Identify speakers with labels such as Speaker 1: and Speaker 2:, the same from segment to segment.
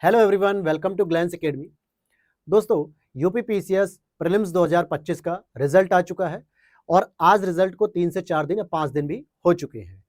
Speaker 1: Hello everyone, welcome to Glance academy. दोस्तों, UP PCS prelims 2025 का result आ चुका है और आज रिजल्ट को 3 से 4 दिन या 5 दिन भी हो चुके हैं।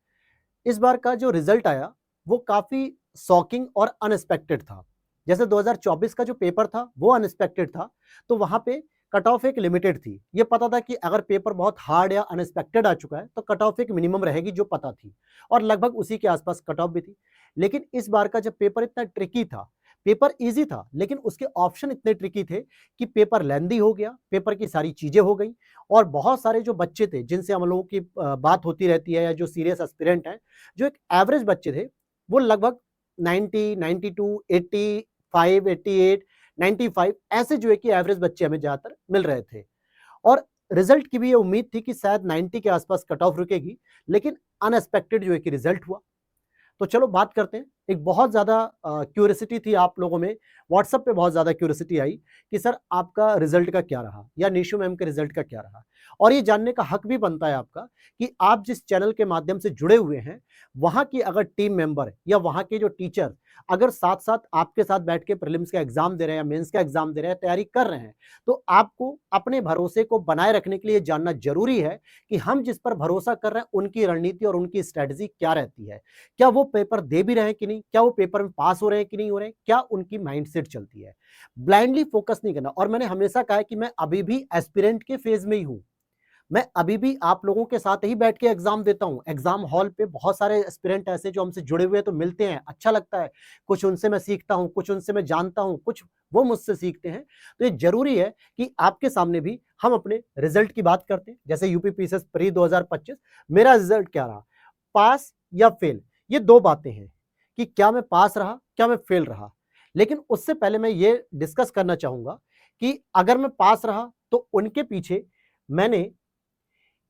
Speaker 1: इस बार का जो रिजल्ट आया वो काफ़ी शॉकिंग और अनएक्सपेक्टेड था। जैसे 2024 का जो पेपर था वो अनएक्सपेक्टेड था, तो वहाँ पे कट ऑफ एक लिमिटेड थी। ये पता था कि अगर पेपर बहुत हार्ड या अनएक्सपेक्टेड आ चुका है तो कट ऑफ एक मिनिमम रहेगी, जो पता थी, और लगभग उसी के आसपास कट ऑफ भी थी। लेकिन इस बार का जब पेपर इतना ट्रिकी था, पेपर ईजी था लेकिन उसके ऑप्शन इतने ट्रिकी थे कि पेपर लेंदी हो गया, पेपर की सारी चीज़ें हो गई और बहुत सारे जो बच्चे थे जिनसे हम लोगों की बात होती रहती है, या जो सीरियस एस्पिरेंट हैं, जो एक एवरेज बच्चे थे, वो लगभग 90, 92, 85, 88, 95 ऐसे जो है कि एवरेज बच्चे हमें ज़्यादातर मिल रहे थे। और रिजल्ट की भी ये उम्मीद थी कि शायद 90 के आसपास कट ऑफ रुकेगी, लेकिन अनएक्सपेक्टेड जो है कि रिजल्ट हुआ। तो चलो बात करते हैं। एक बहुत ज़्यादा क्यूरियोसिटी थी आप लोगों में, व्हाट्सएप पे बहुत ज़्यादा क्यूरियोसिटी आई कि सर आपका रिजल्ट का क्या रहा, या निशु मैम के रिजल्ट का क्या रहा। और ये जानने का हक भी बनता है आपका कि आप जिस चैनल के माध्यम से जुड़े हुए हैं, वहाँ की अगर टीम मेंबर या वहाँ के जो टीचर अगर साथ साथ आपके साथ बैठ के प्रीलिम्स का एग्जाम दे रहे हैं या मेंस का एग्जाम दे रहे हैं, तैयारी कर रहे हैं, तो आपको अपने भरोसे को बनाए रखने के लिए जानना जरूरी है कि हम जिस पर भरोसा कर रहे हैं उनकी रणनीति और उनकी स्ट्रेटजी क्या रहती है। क्या वो पेपर दे भी रहे हैं कि नहीं, क्या वो पेपर में पास हो रहे हैं कि नहीं हो रहे हैं, क्या उनकी माइंडसेट चलती है। ब्लाइंडली फोकस नहीं करना। और मैंने हमेशा कहा है कि मैं अभी भी एस्पिरेंट के फेज में ही हूं। मैं अभी भी आप लोगों के साथ ही बैठ के एग्जाम देता हूं। एग्जाम हॉल पे बहुत सारे एस्पिरेंट ऐसे जो हमसे जुड़े हुए हैं तो मिलते हैं, अच्छा लगता है। कुछ उनसे मैं सीखता हूं, कुछ उनसे मैं जानता हूं, कुछ वो मुझसे सीखते हैं। तो ये जरूरी है कि आपके सामने भी हम अपने रिजल्ट की बात करते हैं। जैसे यूपी पीसीएस प्री 2025, मेरा रिजल्ट क्या रहा, पास या फेल, ये दो बातें हैं कि क्या मैं पास रहा, क्या मैं फेल रहा। लेकिन उससे पहले मैं ये डिस्कस करना चाहूंगा कि अगर मैं पास रहा तो उनके पीछे मैंने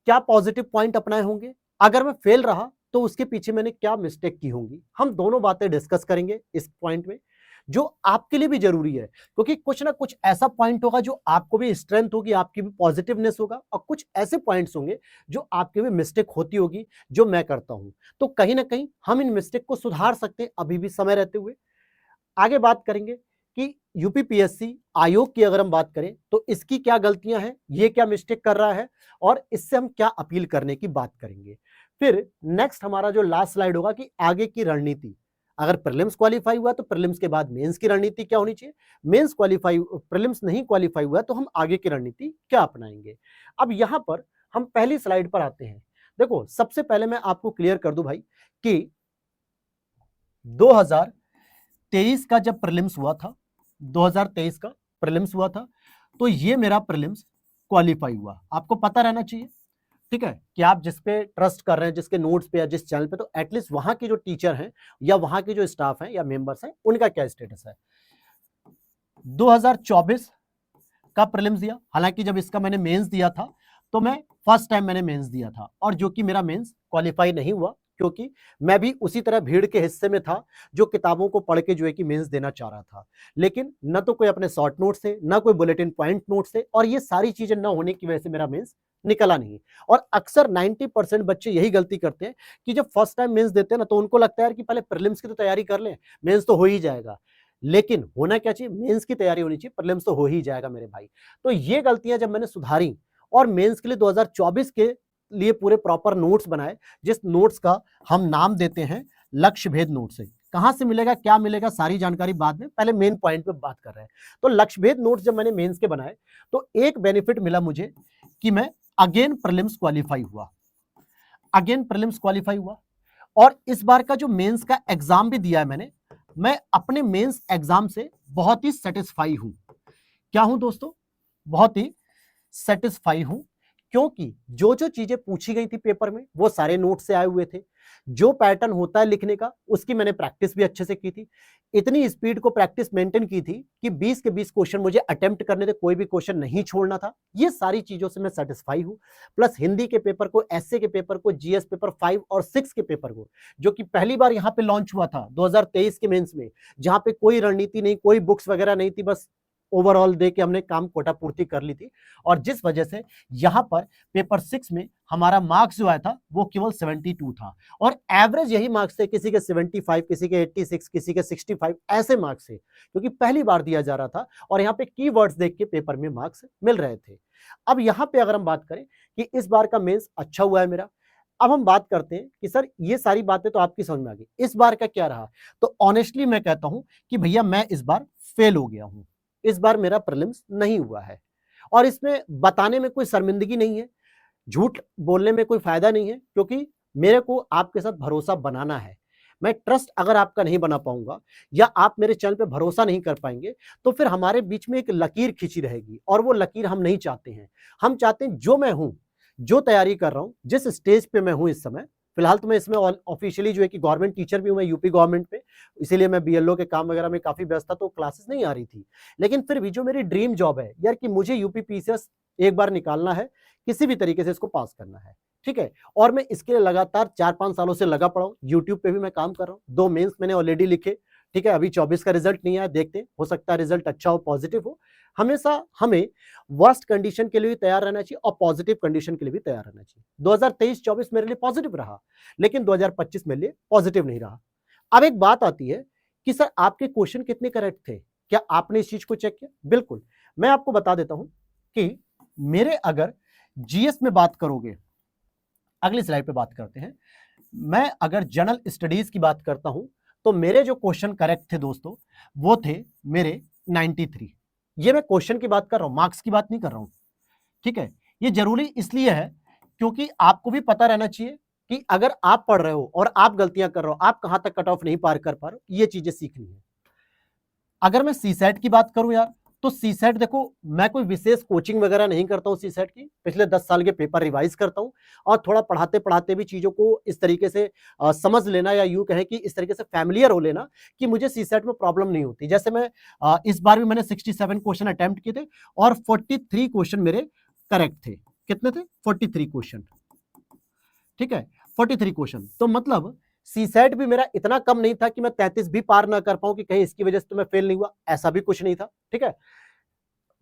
Speaker 1: क्या पॉजिटिव पॉइंट अपनाए होंगे, अगर मैं फेल रहा तो उसके पीछे मैंने क्या मिस्टेक की होंगी। हम दोनों बातें डिस्कस करेंगे इस पॉइंट में, जो आपके लिए भी जरूरी है, क्योंकि कुछ ना कुछ ऐसा पॉइंट होगा जो आपको भी स्ट्रेंथ होगी, आपकी भी पॉजिटिवनेस होगा, और कुछ ऐसे पॉइंट्स होंगे जो आपके भी मिस्टेक होती होगी, जो मैं करता हूं। तो कहीं ना कहीं हम इन मिस्टेक को सुधार सकते हैं अभी भी समय रहते हुए। आगे बात करेंगे कि यूपीपीएससी आयोग की अगर हम बात करें तो इसकी क्या गलतियां हैं, ये क्या मिस्टेक कर रहा है, और इससे हम क्या अपील करने की बात करेंगे। फिर नेक्स्ट हमारा जो लास्ट स्लाइड होगा कि आगे की रणनीति। अगर प्रीलिम्स क्वालिफाई हुआ तो प्रीलिम्स के बाद मेंस की रणनीति क्या होनी चाहिए, मेंस क्वालिफाई प्रीलिम्स नहीं क्वालिफाई हुआ तो हम आगे की रणनीति क्या अपनाएंगे। अब यहां पर हम पहली स्लाइड पर आते हैं। देखो, सबसे पहले मैं आपको क्लियर कर दूं भाई कि 2023 का जब प्रीलिम्स हुआ था, 2023 का प्रीलिम्स हुआ था, तो ये मेरा प्रीलिम्स क्वालिफाई हुआ। आपको पता रहना चाहिए, ठीक है, कि आप जिस पे ट्रस्ट कर रहे हैं, जिसके नोट्स पे या जिस चैनल पे, तो एटलीस्ट वहां के जो टीचर हैं या वहां के जो स्टाफ हैं या मेंबर्स हैं, उनका क्या स्टेटस है। 2024 का प्रीलिम्स दिया, हालांकि जब इसका मैंने मेंस दिया था तो मैं फर्स्ट टाइम मैंने मेंस दिया था, और जो कि मेरा मेंस क्वालिफाई नहीं हुआ, क्योंकि मैं भी उसी तरह भीड़ के हिस्से में था जो किताबों को पढ़ के जो है कि मेंस देना चाह रहा था। लेकिन न तो कोई अपने शॉर्ट नोट्स थे, न कोई बुलेटिन पॉइंट नोट्स थे, और ये सारी चीजें न होने की वजह से मेरा मेंस निकला नहीं। और अक्सर 90% बच्चे यही गलती करते हैं कि जब फर्स्ट टाइम मेंस देते हैं ना, तो उनको लगता है कि पहले प्रीलिम्स की तो तैयारी कर लें, मेंस तो हो ही जाएगा। लेकिन होना क्या चाहिए, मेंस की तैयारी होनी चाहिए, प्रीलिम्स तो हो ही जाएगा मेरे भाई। तो ये गलतियां जब मैंने सुधारी और मेंस के लिए 2024 के लिए पूरे प्रॉपर नोट्स बनाए, जिस नोट्स का हम नाम देते हैं लक्ष्य भेद नोट से। कहां से मिलेगा, क्या मिलेगा, सारी जानकारी बाद में, पहले मेन पॉइंट पे बात कर रहे हैं। तो लक्ष्य भेद नोट्स जब मैंने मेंस के बनाए तो एक बेनिफिट मिला मुझे कि मैं अगेन प्रीलिम्स क्वालिफाई हुआ, अगेन प्रीलिम्स क्वालिफाई हुआ। और इस बार का जो मेंस का एग्जाम भी दिया है मैंने, मैं अपने मेंस एग्जाम से बहुत ही सेटिस्फाई हूं। क्या हूं दोस्तों, बहुत ही सेटिस्फाई हूं, क्योंकि जो जो चीजें पूछी गई थी पेपर में वो सारे नोट से आए हुए थे। जो पैटर्न होता है लिखने का उसकी मैंने प्रैक्टिस भी अच्छे से की थी। इतनी स्पीड को प्रैक्टिस मेंटेन की थी कि 20 के 20 क्वेश्चन मुझे अटेम्प्ट करने थे, कोई भी क्वेश्चन नहीं छोड़ना था। ये सारी चीजों से मैं सेटिस्फाई हूं। प्लस हिंदी के पेपर को, एसए के पेपर को, जीएस पेपर 5 और 6 के पेपर को, जो कि पहली बार यहां पे लॉन्च हुआ था 2023 के मेंस में, जहां पे कोई रणनीति नहीं, कोई बुक्स वगैरह नहीं थी, बस ओवरऑल दे के हमने काम कोटा पूर्ति कर ली थी, और जिस वजह से यहाँ पर पेपर 6 में हमारा मार्क्स जो आया था वो केवल 72 था, और एवरेज यही मार्क्स थे, किसी के 75, किसी के 86, किसी के 65, ऐसे मार्क्स थे, क्योंकि पहली बार दिया जा रहा था और यहाँ पे कीवर्ड्स देख के पेपर में मार्क्स मिल रहे थे। अब यहाँ पे अगर हम बात करें कि इस बार का मेंस अच्छा हुआ है मेरा, अब हम बात करते हैं कि सर ये सारी बातें तो आपकी समझ में आ गई, इस बार का क्या रहा? तो ऑनेस्टली मैं कहता हूं कि भैया मैं इस बार फेल हो गया हूं, इस बार मेरा प्रीलिम्स नहीं हुआ है, और इसमें बताने में कोई शर्मिंदगी नहीं है, झूठ बोलने में कोई फायदा नहीं है, क्योंकि मेरे को आपके साथ भरोसा बनाना है। मैं ट्रस्ट अगर आपका नहीं बना पाऊंगा या आप मेरे चैनल पे भरोसा नहीं कर पाएंगे, तो फिर हमारे बीच में एक लकीर खींची रहेगी, और वो लकीर हम नहीं चाहते हैं। हम चाहते हैं जो मैं हूं, जो तैयारी कर रहा हूं, जिस स्टेज पे मैं हूं इस समय, फिलहाल तो मैं इसमें ऑफिशियली जो है कि गवर्नमेंट टीचर भी हूं मैं यूपी गवर्नमेंट पे, इसीलिए मैं बीएलओ के काम वगैरह में काफी व्यस्त था, तो क्लासेस नहीं आ रही थी। लेकिन फिर भी जो मेरी ड्रीम जॉब है यार, कि मुझे यूपी पीसीएस एक बार निकालना है, किसी भी तरीके से इसको पास करना है, ठीक है। और मैं इसके लिए लगातार 4-5 सालों से लगा पड़ा हूं, यूट्यूब पे भी मैं काम कर रहा हूं, 2 मेंस मैंने ऑलरेडी लिखे, ठीक है। अभी 24 का रिजल्ट नहीं आया, देखते हैं, हो सकता है रिजल्ट अच्छा हो, पॉजिटिव हो। हमेशा हमें वर्स्ट कंडीशन के लिए भी तैयार रहना चाहिए और पॉजिटिव कंडीशन के लिए भी तैयार रहना चाहिए। 2023-24 मेरे लिए पॉजिटिव रहा, लेकिन 2025 मेरे लिए पॉजिटिव नहीं रहा। अब एक बात आती है कि सर आपके क्वेश्चन कितने करेक्ट थे, क्या आपने इस चीज को चेक किया? बिल्कुल, मैं आपको बता देता हूं कि मेरे अगर जीएस में बात करोगे, अगली स्लाइड पे बात करते हैं, मैं अगर जनरल स्टडीज की बात करता हूं, तो मेरे जो क्वेश्चन करेक्ट थे दोस्तों, वो थे मेरे 93। ये मैं क्वेश्चन की बात कर रहा हूं, मार्क्स की बात नहीं कर रहा हूं, ठीक है। ये जरूरी इसलिए है क्योंकि आपको भी पता रहना चाहिए कि अगर आप पढ़ रहे हो और आप गलतियां कर रहे हो, आप कहां तक कट ऑफ नहीं पार कर पा रहे हो, ये चीजें सीखनी है। अगर मैं सीसेट की बात करूं यार, तो सीसेट देखो, मैं कोई विशेष कोचिंग वगैरह नहीं करता हूं सीसेट की, पिछले 10 साल के पेपर रिवाइज करता हूं, और थोड़ा पढ़ाते पढ़ाते भी चीजों को इस तरीके से समझ लेना, या यूं कहें कि इस तरीके से फैमिलियर हो लेना कि मुझे सीसेट में प्रॉब्लम नहीं होती। जैसे मैं इस बार भी मैंने 67 क्वेश्चन अटेम्प्ट किए थे और 43 क्वेश्चन मेरे करेक्ट थे। कितने थे? 43 क्वेश्चन, ठीक है, 43 क्वेश्चन। तो मतलब सीसेट भी मेरा इतना कम नहीं था कि मैं 33 भी पार ना कर पाऊं कि कहीं इसकी वजह से तो मैं फेल नहीं हुआ, ऐसा भी कुछ नहीं था, ठीक है।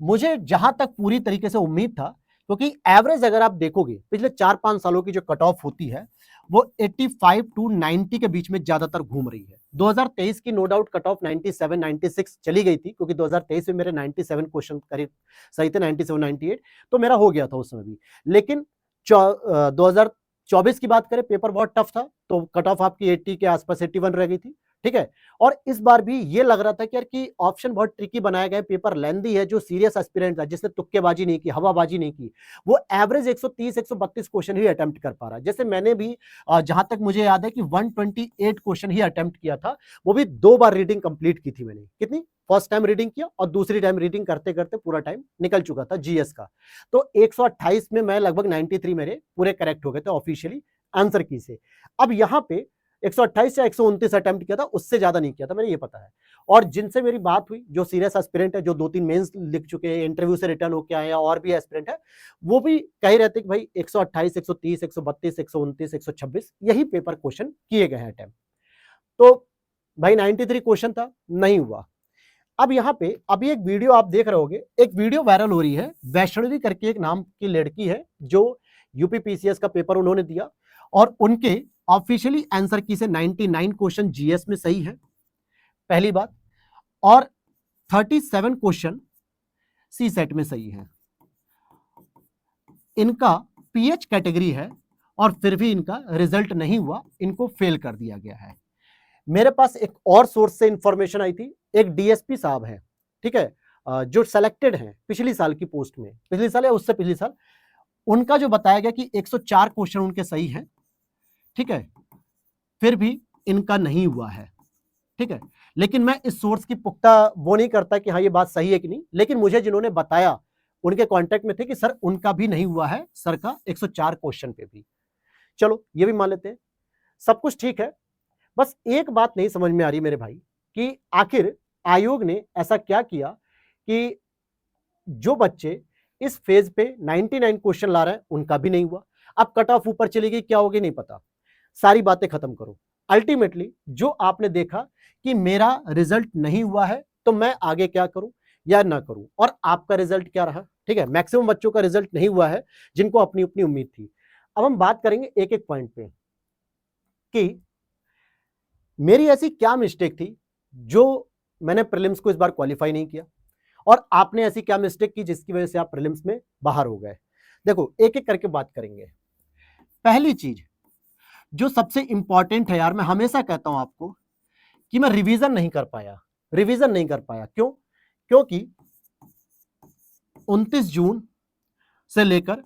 Speaker 1: मुझे जहां तक पूरी तरीके से उम्मीद था, क्योंकि एवरेज अगर आप देखोगे पिछले 4-5 सालों की जो कट ऑफ होती है वो 85 टू 90 के बीच में ज्यादातर घूम रही है। 2023 की नो डाउट कट ऑफ 97 96 चली गई थी, क्योंकि 2023 में मेरे 97 क्वेश्चन करीब सही थे, 97 98, तो मेरा हो गया था उस समय भी। लेकिन 2024 की बात करें, पेपर बहुत टफ था, तो कट ऑफ आपकी 80 के आसपास 81 रह गई थी, ठीक है। और इस बार भी ये लग रहा था कि यार कि ऑप्शन बहुत ट्रिकी बनाए गए, पेपर लेंदी है, जो सीरियस एस्पिरेंट था, जिसने तुक्केबाजी नहीं की, हवाबाजी नहीं की, वो एवरेज 130 132 क्वेश्चन ही अटेम्प्ट कर पा रहा है। जैसे मैंने भी जहां तक मुझे याद है कि 128 क्वेश्चन ही अटेम्प्ट किया था, वो भी 2 बार रीडिंग कंप्लीट की थी मैंने। कितनी? फर्स्ट टाइम रीडिंग किया और दूसरी टाइम रीडिंग करते करते पूरा टाइम निकल चुका था जीएस का। तो 128 में मैं लगभग 93 मेरे पूरे करेक्ट हो गए थे ऑफिशियली आंसर की से। अब यहाँ पे 128 या 129 अटेम्प्ट किया था, उससे ज्यादा नहीं किया था मैंने, ये पता है। और जिनसे मेरी बात हुई, जो सीरियस एस्पिरेंट है, जो 2-3 मेंस लिख चुके हैं, इंटरव्यू से रिटर्न होके आए हैं, और भी एस्पिरेंट है, वो भी कह रहे थे कि भाई 128 130 132 129 126 यही पेपर क्वेश्चन किए गए हैं अटेम्प्ट। तो भाई 93 क्वेश्चन था, नहीं हुआ। अब यहाँ पे अभी एक वीडियो आप देख रहे होगे, एक वीडियो वायरल हो रही है, वैष्णवी करके एक नाम की लड़की है, जो यूपी पीसीएस का पेपर उन्होंने दिया, और उनके ऑफिशियली आंसर की से 99 क्वेश्चन जीएस में सही है, पहली बात, और 37 क्वेश्चन सी सेट में सही है। इनका पीएच कैटेगरी है और फिर भी इनका रिजल्ट नहीं हुआ, इनको फेल कर दिया गया है। मेरे पास एक और सोर्स से इंफॉर्मेशन आई थी, एक डीएसपी साहब हैं, ठीक है, जो सेलेक्टेड हैं पिछली साल की पोस्ट में, पिछले साल या उससे पिछले साल, उनका जो बताया गया कि 104 क्वेश्चन उनके सही हैं, ठीक है, फिर भी इनका नहीं हुआ है, ठीक है। लेकिन मैं इस सोर्स की पुख्ता वो नहीं करता कि हाँ ये बात सही है कि नहीं, लेकिन मुझे जिन्होंने बताया उनके कांटेक्ट में थे कि सर उनका भी नहीं हुआ है, सर का 104 क्वेश्चन पे भी। चलो ये भी मान लेते हैं, सब कुछ ठीक है। बस एक बात नहीं समझ में आ रही मेरे भाई, कि आखिर आयोग ने ऐसा क्या किया कि जो बच्चे इस फेज पे 99 क्वेश्चन ला रहे हैं उनका भी नहीं हुआ। अब कट ऑफ ऊपर चली गई, क्या होगी नहीं पता, सारी बातें खत्म करो। अल्टीमेटली जो आपने देखा कि मेरा रिजल्ट नहीं हुआ है, तो मैं आगे क्या करूं, या ना करूं, और आपका रिजल्ट क्या रहा। ठीक है, मैक्सिमम बच्चों का रिजल्ट नहीं हुआ है जिनको अपनी अपनी उम्मीद थी। अब हम बात करेंगे एक एक पॉइंट पे कि मेरी ऐसी क्या मिस्टेक थी जो मैंने प्रीलिम्स को इस बार क्वालिफाई नहीं किया, और आपने ऐसी क्या मिस्टेक की जिसकी वजह से आप प्रीलिम्स में बाहर हो गए। देखो एक एक करके बात करेंगे। पहली चीज जो सबसे इंपॉर्टेंट है यार, मैं हमेशा कहता हूं आपको कि मैं रिवीजन नहीं कर पाया। रिवीजन नहीं कर पाया क्यों? क्योंकि 29 जून से लेकर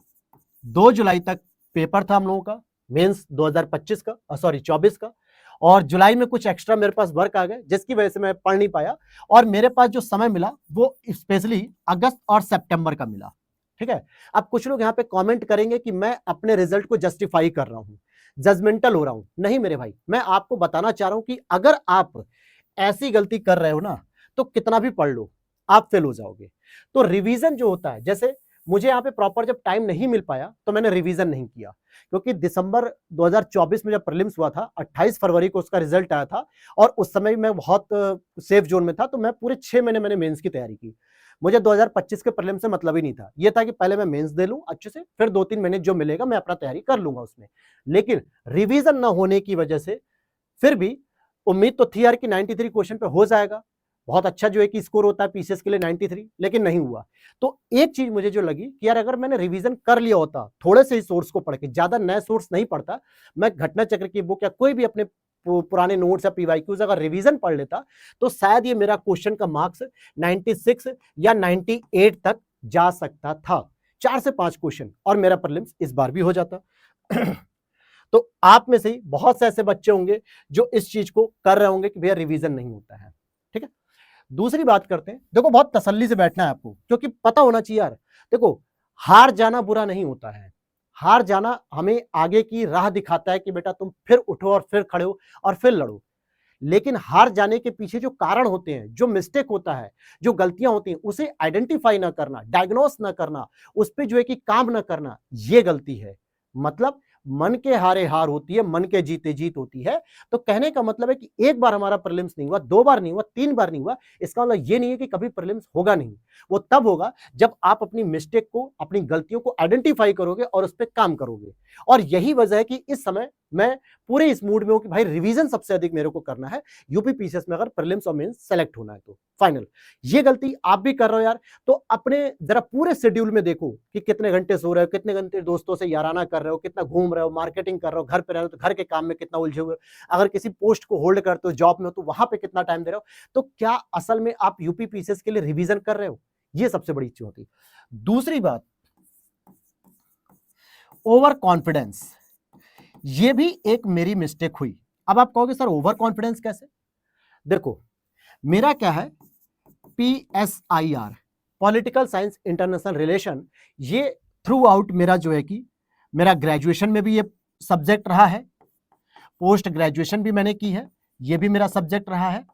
Speaker 1: 2 जुलाई तक पेपर था हम लोगों का, मेंस 2025 का, सॉरी 24 का, और जुलाई में कुछ एक्स्ट्रा मेरे पास वर्क आ गए जिसकी वजह से मैं पढ़ नहीं पाया, और मेरे पास जो समय मिला वो स्पेशली अगस्त और सितंबर का मिला। ठीक है, अब कुछ लोग यहाँ पे कमेंट करेंगे कि मैं अपने रिजल्ट को जस्टिफाई कर रहा हूं, जजमेंटल हो रहा हूं। नहीं मेरे भाई, मैं आपको बताना चाह रहा हूं कि अगर आप ऐसी गलती कर रहे हो ना तो कितना भी पढ़ लो आप फेल हो जाओगे। तो रिवीजन जो होता है, जैसे मुझे यहाँ पे प्रॉपर जब टाइम नहीं मिल पाया तो मैंने रिवीजन नहीं किया, क्योंकि दिसंबर 2024 में जब प्रीलिम्स हुआ था, 28 फरवरी को उसका रिजल्ट आया था, और उस समय मैं बहुत सेफ जोन में था, तो मैं पूरे 6 महीने मैंने मेंस की तैयारी की। मुझे 2025 के प्रीलिम्स से मतलब ही नहीं था, ये था कि पहले मैं मेंस दे लूं अच्छे से, फिर 2-3 महीने जो मिलेगा मैं अपना तैयारी कर लूंगा उसमें। लेकिन रिवीजन ना होने की वजह से फिर भी उम्मीद तो थी यार कि 93 क्वेश्चन पे हो जाएगा, बहुत अच्छा जो है कि स्कोर होता है पीसीएस के लिए 93, लेकिन नहीं हुआ। तो एक चीज मुझे जो लगी कि यार अगर मैंने रिवीजन कर लिया होता थोड़े से ही सोर्स को पढ़ के, ज्यादा नए सोर्स नहीं पढ़ता, मैं घटना चक्र की बुक या कोई भी अपने पुराने नोट्स या पीवाईक्यूज अगर रिवीजन पढ़ लेता तो शायद ये मेरा क्वेश्चन का मार्क्स 96 या 98 तक जा सकता था, 4 से 5 क्वेश्चन, और मेरा प्रीलिम्स इस बार भी हो जाता। तो आप में से ही बहुत से ऐसे बच्चे होंगे जो इस चीज को कर रहे होंगे कि भैया रिवीजन नहीं होता है। ठीक है, दूसरी बात करते हैं। देखो बहुत तसल्ली से बैठना है आपको, क्योंकि पता होना चाहिए यार, देखो हार जाना बुरा नहीं होता है, हार जाना हमें आगे की राह दिखाता है कि बेटा तुम फिर उठो और फिर खड़े हो और फिर लड़ो। लेकिन हार जाने के पीछे जो कारण होते हैं, जो मिस्टेक होता है, जो गलतियां होती हैं, उसे आइडेंटिफाई ना करना, डायग्नोस ना करना, उस पर जो है कि काम ना करना, ये गलती है। मतलब मन के हारे हार होती है, मन के जीते जीत होती है। तो कहने का मतलब है कि एक बार हमारा प्रीलिम्स नहीं हुआ, 2 बार नहीं हुआ, 3 बार नहीं हुआ, इसका मतलब ये नहीं है कि कभी प्रीलिम्स होगा नहीं। वो तब होगा जब आप अपनी मिस्टेक को, अपनी गलतियों को आइडेंटिफाई करोगे और उस पर काम करोगे। और यही वजह है कि इस समय मैं पूरे इस मूड में हूं कि भाई रिवीजन सबसे अधिक मेरे को करना है यूपी पीसीएस में, अगर प्रीलिम्स और मेंस सेलेक्ट होना है तो फाइनल। ये गलती आप भी कर रहे हो यार, तो अपने जरा पूरे शेड्यूल में देखो कि कितने घंटे सो रहे हो, कितने घंटे दोस्तों से याराना कर रहे हो, कितना घूम रहे हो, मार्केटिंग कर रहे हो, घर पे रह रहे हो तो घर के काम में कितना उलझे हुए हो, अगर किसी पोस्ट को होल्ड करते हो, जॉब में हो तो वहां पे कितना टाइम दे रहे हो, तो क्या असल में आप यूपी पीसीएस के लिए रिवीजन कर रहे हो? ये सबसे बड़ी चीज होती है। दूसरी बात, ओवर कॉन्फिडेंस, ये भी एक मेरी मिस्टेक हुई। अब आप कहोगे सर ओवर कॉन्फिडेंस कैसे? देखो मेरा क्या है, PSIR, political science international relation, ये थ्रू आउट मेरा जो है कि मेरा ग्रेजुएशन में भी ये सब्जेक्ट रहा है, पोस्ट ग्रेजुएशन भी मैंने की है, ये भी मेरा सब्जेक्ट रहा है।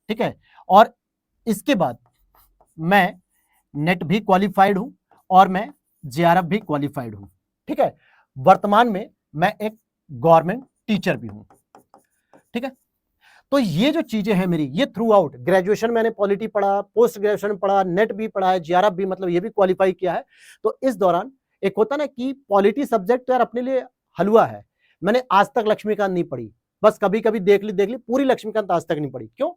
Speaker 1: ठीक है, और इसके बाद मैं नेट भी क्वालिफाइड हूं और मैं JRF भी क्वालिफाइड हूं। ठीक है, वर्तमान में मैं एक गवर्नमेंट टीचर भी हूं। ठीक है, तो ये जो चीजें हैं मेरी, ये थ्रू आउट ग्रेजुएशन मैंने पॉलिटी पढ़ा, पोस्ट ग्रेजुएशन पढ़ा, नेट भी पढ़ा है, JRF भी मतलब ये भी क्वालिफाई किया है। तो इस दौरान एक होता ना कि पॉलिटी सब्जेक्ट तो यार अपने लिए हलवा है, मैंने आज तक लक्ष्मीकांत नहीं पढ़ी, बस कभी कभी देख ली, पूरी लक्ष्मीकांत आज तक नहीं पढ़ी। क्यों?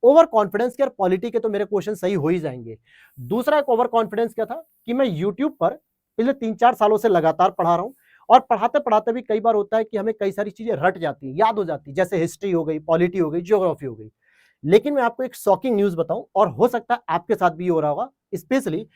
Speaker 1: ओवर कॉन्फिडेंस के, यार पॉलिटी के तो मेरे क्वेश्चन सही हो ही जाएंगे। दूसरा एक ओवर कॉन्फिडेंस क्या था कि मैं यूट्यूब पर पिछले 3-4 सालों से लगातार पढ़ा रहा हूं, और पढ़ाते पढ़ाते भी कई बार होता है कि हमें कई सारी चीजें रट जाती हैं, याद हो जाती है, जैसे हिस्ट्री हो गई, पॉलिटी हो गई, ज्योग्राफी हो गई। लेकिन मैं आपको एक शॉकिंग न्यूज बताऊं, और हो सकता है आपके साथ भी हो रहा होगा, स्पेशली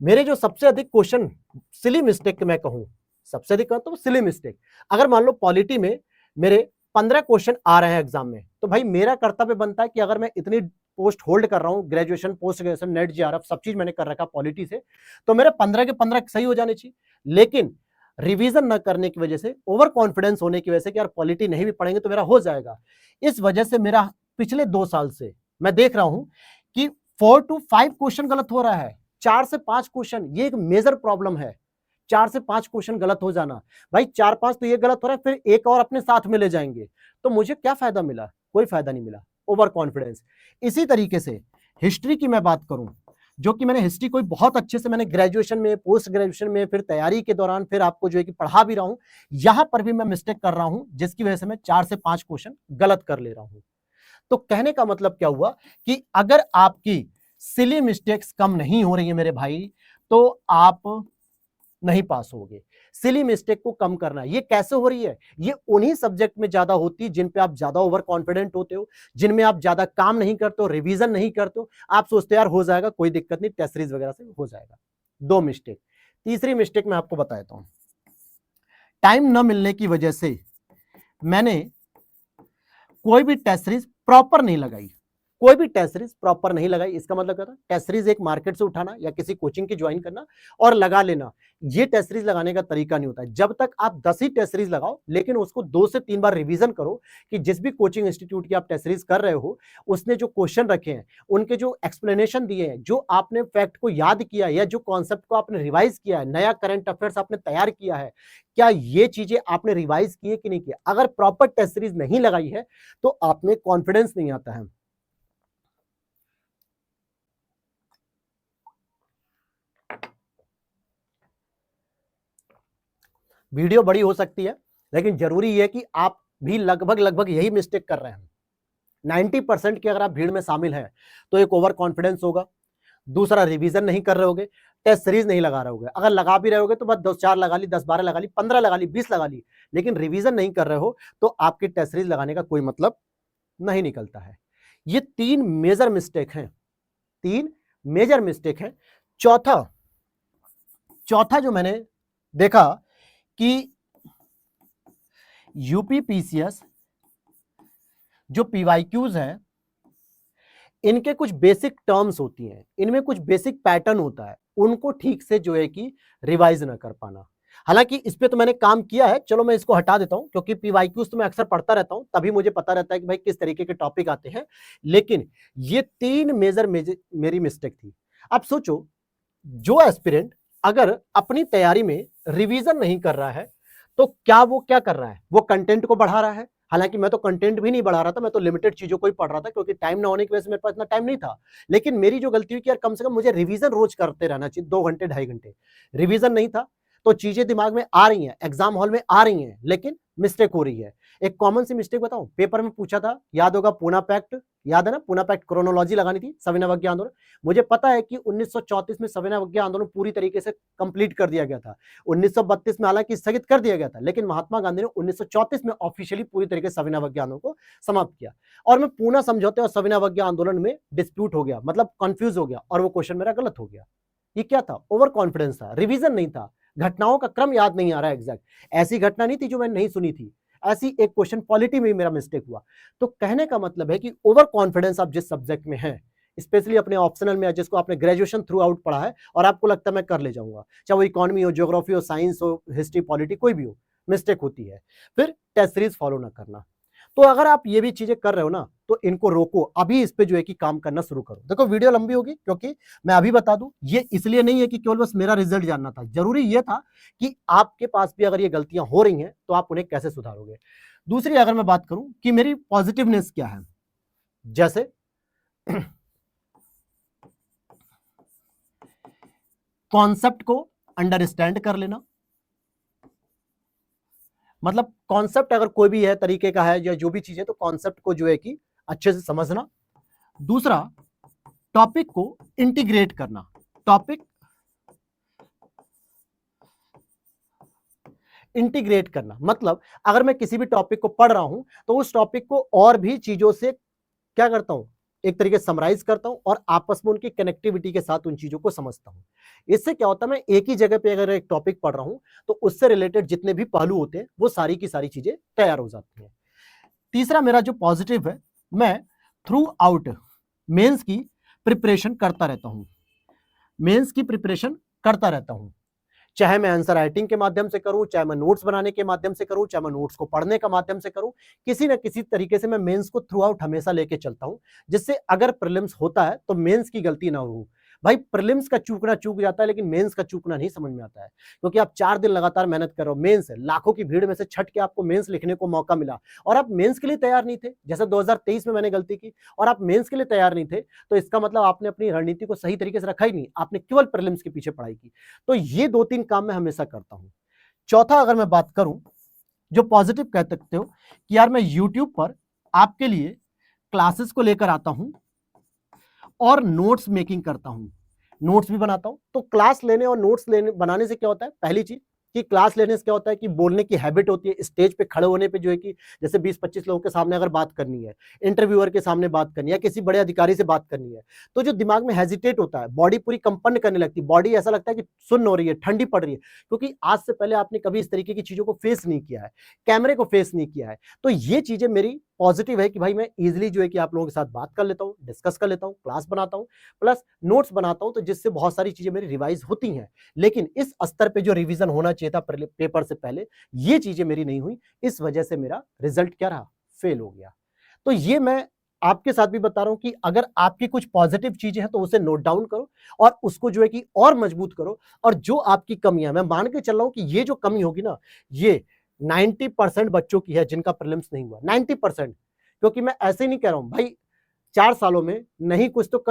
Speaker 1: मेरे जो सबसे अधिक क्वेश्चन सिली मिस्टेक मैं कहूं, सबसे अधिक तो सिली मिस्टेक, अगर मान लो पॉलिटी में मेरे 15 क्वेश्चन आ रहे हैं एग्जाम में, तो भाई मेरा कर्तव्य बनता है कि अगर मैं इतनी पोस्ट होल्ड कर रहा हूं, graduation, post graduation, net, JRF सब चीज मैंने कर रखा पॉलिटी से, तो मेरे 15 के 15 सही हो जाने चाहिए। लेकिन रिवीजन न करने की वजह से, ओवर कॉन्फिडेंस होने की वजह से कि यार पॉलिटी नहीं भी पढ़ेंगे तो मेरा हो जाएगा, इस वजह से मेरा पिछले 2 साल से मैं देख रहा हूं कि 4 to 5 क्वेश्चन गलत हो रहा है, 4 से 5 क्वेश्चन, ये एक मेजर प्रॉब्लम है। 4 से 5 क्वेश्चन गलत हो जाना, भाई 4-5 तो ये गलत हो रहा है, फिर एक और अपने साथ में ले जाएंगे, तो मुझे क्या फायदा मिला? कोई फायदा नहीं मिला। Over confidence. इसी तरीके से हिस्ट्री की मैं बात करूं, जो कि मैंने हिस्ट्री को बहुत अच्छे से मैंने ग्रेजुएशन में, पोस्ट ग्रेजुएशन में, फिर तैयारी के दौरान फिर आपको जो है कि पढ़ा भी रहा हूं, यहां पर भी मैं मिस्टेक कर रहा हूं, जिसकी वजह से मैं 4 से 5 क्वेश्चन गलत कर ले रहा हूं। तो कहने का मतलब क्या हुआ कि अगर आपकी सिली मिस्टेक्स कम नहीं हो रही है मेरे भाई, तो आप नहीं पास होगे। सिली मिस्टेक को कम करना, ये कैसे हो रही है? ये उन्हीं सब्जेक्ट में ज्यादा होती है जिन पे आप ज्यादा ओवर कॉन्फिडेंट होते हो, जिनमें आप ज्यादा काम नहीं करते हो, रिवीजन नहीं करते हो, आप सोचते हो यार हो जाएगा, कोई दिक्कत नहीं, टेस्ट सीरीज वगैरह से हो जाएगा। 2 मिस्टेक। तीसरी मिस्टेक मैं आपको बताता हूं, टाइम न मिलने की वजह से मैंने कोई भी टेस्ट सीरीज प्रॉपर नहीं लगाई, कोई भी टेस्ट सीरीज प्रॉपर नहीं लगाई। इसका मतलब क्या था? टेस्ट सीरीज एक मार्केट से उठाना या किसी कोचिंग की ज्वाइन करना और लगा लेना, ये टेस्ट सीरीज लगाने का तरीका नहीं होता। जब तक आप 10 ही टेस्ट सीरीज लगाओ, लेकिन उसको 2 से 3 बार रिवीजन करो कि जिस भी कोचिंग इंस्टीट्यूट की आप टेस्ट सीरीज कर रहे हो, उसने जो क्वेश्चन रखे हैं, उनके जो एक्सप्लेनेशन दिए हैं, जो आपने फैक्ट को याद किया है या जो कॉन्सेप्ट को आपने रिवाइज किया है, नया करंट अफेयर्स आपने तैयार किया है, क्या ये चीजें आपने रिवाइज की है कि नहीं किया? अगर प्रॉपर टेस्ट सीरीज नहीं लगाई है तो आप में कॉन्फिडेंस नहीं आता है। वीडियो बड़ी हो सकती है, लेकिन जरूरी है कि आप भी लगभग लगभग यही मिस्टेक कर रहे हैं। 90% की अगर आप भीड़ में शामिल हैं तो एक ओवर कॉन्फिडेंस होगा, दूसरा रिवीजन नहीं कर रहे होगे, टेस्ट सीरीज नहीं लगा रहे होगे, अगर लगा भी रहे होगे तो बस 2-4 लगा ली, 10-12 लगा ली, 15 लगा ली, 20 लगा ली, लेकिन रिवीजन नहीं कर रहे हो तो आपकी टेस्ट सीरीज लगाने का कोई मतलब नहीं निकलता है। ये 3 मेजर मिस्टेक हैं, 3 मेजर मिस्टेक हैं। चौथा चौथा जो मैंने देखा कि यूपीपीसीएस जो पीवाईक्यूज हैं, इनके कुछ बेसिक टर्म्स होती हैं, इनमें कुछ बेसिक पैटर्न होता है, उनको ठीक से जो है कि रिवाइज ना कर पाना। हालांकि इस पे तो मैंने काम किया है, चलो मैं इसको हटा देता हूं, क्योंकि पीवाईक्यूज तो मैं अक्सर पढ़ता रहता हूं, तभी मुझे पता रहता है कि भाई किस तरीके के टॉपिक आते हैं। लेकिन ये 3 मेजर मेरी मिस्टेक थी। अब सोचो, जो एस्पिरेंट अगर अपनी तैयारी में रिवीजन नहीं कर रहा है तो क्या वो क्या कर रहा है? वो कंटेंट को बढ़ा रहा है। हालांकि मैं तो कंटेंट भी नहीं बढ़ा रहा था, मैं तो लिमिटेड चीजों को ही पढ़ रहा था, क्योंकि टाइम ना होने की वजह से मेरे पास इतना टाइम नहीं था। लेकिन मेरी जो गलती हुई कि यार कम से कम मुझे रिवीजन रोज करते रहना चाहिए, 2 घंटे 2.5 घंटे। रिवीजन नहीं था तो चीजें दिमाग में आ रही हैं, एग्जाम हॉल में आ रही हैं, लेकिन मिस्टेक हो रही है। एक कॉमन सी मिस्टेक बताऊं, पेपर में पूछा था, याद होगा पूना पैक्ट, याद है ना? पूना पैक्ट क्रोनोलॉजी लगानी थी, सविनय अवज्ञा आंदोलन। मुझे पता है कि 1934 में सविनय अवज्ञा आंदोलन पूरी तरीके से कंप्लीट कर दिया गया था, 1932 में हालांकि स्थगित कर दिया गया था, लेकिन महात्मा गांधी ने 1934 में ऑफिशियली पूरी तरीके से सविनय अवज्ञा आंदोलन को समाप्त किया। और मैं पूना समझौते और सविनय अवज्ञा आंदोलन में डिस्प्यूट हो गया, मतलब कंफ्यूज हो गया, और वो क्वेश्चन मेरा गलत हो गया। ये क्या था? ओवर कॉन्फिडेंस था, रिवीजन नहीं था, घटनाओं का क्रम याद नहीं आ रहा है एग्जैक्ट। ऐसी घटना नहीं थी जो मैंने नहीं सुनी थी, ऐसी एक क्वेश्चन पॉलिटी में मेरा मिस्टेक हुआ। तो कहने का मतलब है कि ओवर कॉन्फिडेंस आप जिस सब्जेक्ट में है, स्पेशली अपने ऑप्शनल में, जिसको आपने ग्रेजुएशन थ्रू आउट पढ़ा है और आपको लगता है मैं कर ले जाऊंगा, चाहे वो इकोनॉमी हो, ज्योग्राफी हो, साइंस हो, हिस्ट्री, पॉलिटी, कोई भी हो, मिस्टेक होती है। फिर टेस्ट सीरीज फॉलो ना करना। तो अगर आप ये भी चीजें कर रहे हो ना, तो इनको रोको, अभी इस पे जो है कि काम करना शुरू करो। देखो वीडियो लंबी होगी, क्योंकि मैं अभी बता दूं, ये इसलिए नहीं है कि केवल बस मेरा रिजल्ट जानना था, जरूरी ये था कि आपके पास भी अगर ये गलतियां हो रही हैं तो आप उन्हें कैसे सुधारोगे। दूसरी अगर मैं बात करूं कि मेरी पॉजिटिवनेस क्या है, जैसे कॉन्सेप्ट को अंडरस्टैंड कर लेना, मतलब कॉन्सेप्ट अगर कोई भी है, तरीके का है या जो भी चीज है, तो कॉन्सेप्ट को जो है कि अच्छे से समझना। दूसरा, टॉपिक को इंटीग्रेट करना, टॉपिक इंटीग्रेट करना, मतलब अगर मैं किसी भी टॉपिक को पढ़ रहा हूं तो उस टॉपिक को और भी चीजों से क्या करता हूं, एक तरीके से समराइज करता हूं और आपस में उनकी कनेक्टिविटी के साथ उन चीजों को समझता हूं। इससे क्या होता है, मैं एक ही जगह पे अगर एक टॉपिक पढ़ रहा हूं तो उससे रिलेटेड जितने भी पहलू होते हैं वो सारी की सारी चीजें तैयार हो जाती हैं। तीसरा मेरा जो पॉजिटिव है, मैं थ्रू आउट मेंस की प्रिपरेशन करता रहता हूं, मेंस की प्रिपरेशन करता रहता हूं, चाहे मैं आंसर राइटिंग के माध्यम से करूं, चाहे मैं नोट्स बनाने के माध्यम से करूं, चाहे मैं नोट्स को पढ़ने का माध्यम से करूं, किसी ना किसी तरीके से मैं मेंस को थ्रू आउट हमेशा लेके चलता हूं, जिससे अगर प्रीलिम्स होता है तो मेंस की गलती ना हो। भाई प्रीलिम्स का चूकना चूक जाता है, लेकिन मेंस का चूकना नहीं समझ में आता है, क्योंकि आप 4 दिन लगातार मेहनत कर रहे हो। मेंस है, लाखों की भीड़ में से छट के आपको मेंस लिखने को मौका मिला और आप मेंस के लिए तैयार नहीं थे, जैसे 2023 में मैंने गलती की और आप मेंस के लिए तैयार नहीं थे, तो इसका मतलब आपने अपनी रणनीति को सही तरीके से रखा ही नहीं, आपने केवल प्रीलिम्स के पीछे पढ़ाई की। तो ये 2-3 काम मैं हमेशा करता हूं। चौथा अगर मैं बात करूं, जो पॉजिटिव कह सकते हो कि यार मैं यूट्यूब पर आपके लिए क्लासेस को लेकर आता हूं और नोट्स मेकिंग करता हूं, नोट्स भी बनाता हूं। तो क्लास लेने और नोट्स लेने बनाने से क्या होता है, पहली चीज कि क्लास लेने से क्या होता है कि बोलने की हैबिट होती है, स्टेज पे खड़े होने पे जो है कि जैसे 20-25 लोगों के सामने अगर बात करनी है, इंटरव्यूअर के सामने बात करनी है, किसी बड़े अधिकारी से बात करनी है, तो जो दिमाग में हेजिटेट होता है, बॉडी पूरी कंपन करने लगती है, बॉडी ऐसा लगता है कि सुन्न हो रही है, ठंडी पड़ रही है, क्योंकि आज से पहले आपने कभी इस तरीके की चीजों को फेस नहीं किया है, कैमरे को फेस नहीं किया है। तो ये चीजें मेरी पॉजिटिव है कि भाई मैं इजिली जो है कि आप लोगों के साथ बात कर लेता हूँ, डिस्कस कर लेता हूँ, क्लास बनाता हूँ, प्लस नोट्स बनाता हूँ, तो जिससे बहुत सारी चीजें मेरी रिवाइज होती हैं। लेकिन इस स्तर पे जो रिवीजन होना चाहिए था पेपर से पहले, ये चीजें मेरी नहीं हुई, इस वजह से मेरा रिजल्ट क्या रहा, फेल हो गया। तो ये मैं आपके साथ भी बता रहा हूं कि अगर आपकी कुछ पॉजिटिव चीजें हैं तो उसे नोट डाउन करो और उसको जो है कि और मजबूत करो, और जो आपकी कमियां, मैं मान के चल रहा हूं कि ये जो कमी होगी ना, ये 90% बच्चों की है जिनका प्रीलिम्स नहीं हुआ, 90%। क्योंकि मैं ऐसे ही नहीं कह रहा हूं भाई, 4 सालों में नहीं कुछ तो